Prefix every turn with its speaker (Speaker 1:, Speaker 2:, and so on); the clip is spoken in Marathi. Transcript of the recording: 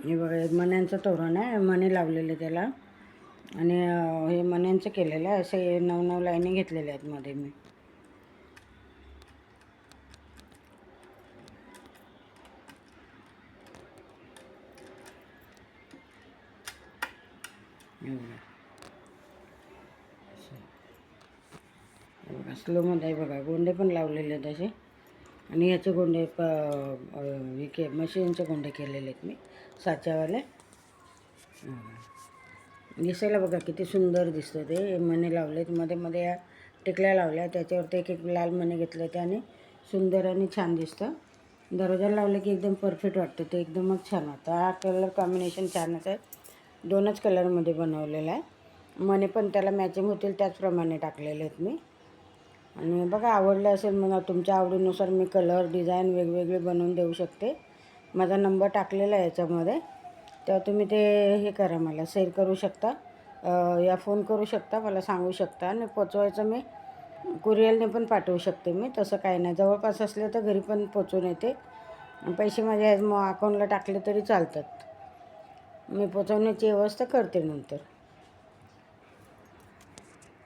Speaker 1: हे बघा, हे मण्यांचं तोरण आहे, मणी लावलेले त्याला. आणि हे मण्यांचं केलेलं आहे. असे 9 लाईनी घेतलेल्या आहेत मध्ये मी. बघा स्लोमध्ये आहे बघा. गोंडे पण लावलेले आहेत असे. आणि याचे गोंडे मशीनचे गोंडे केलेले आहेत मी, साच्यावाले. दिसायला बघा किती सुंदर दिसतं ते. मणी लावलेत मध्ये मध्ये, या टिकल्या लावल्या, त्याच्यावरती एक एक लाल मणी घेतले त्याने सुंदर आणि छान दिसतं. दरवाजाला लावलं की एकदम परफेक्ट वाटतं ते, एकदमच छान वाटतं. हा कलर कॉम्बिनेशन छानच आहे. 2च कलरमध्ये बनवलेला आहे. मणी पण त्याला मॅचिंग होतील त्याचप्रमाणे टाकलेले आहेत मी. आणि बघा, आवडलं असेल मला, तुमच्या आवडीनुसार मी कलर डिझाईन वेगवेगळे बनवून देऊ शकते. माझा नंबर टाकलेला आहे याच्यामध्ये, तेव्हा तुम्ही ते हे करा, मला शेअर करू शकता या फोन करू शकता, मला सांगू शकता. आणि पोचवायचं मी कुरिअरने पण पाठवू शकते मी, तसं काही नाही. जवळपास असले तर घरी पण पोचवून येते. पैसे माझ्या अकाउंटला टाकले तरी चालतात. मी पोचवण्याची व्यवस्था करते नंतर.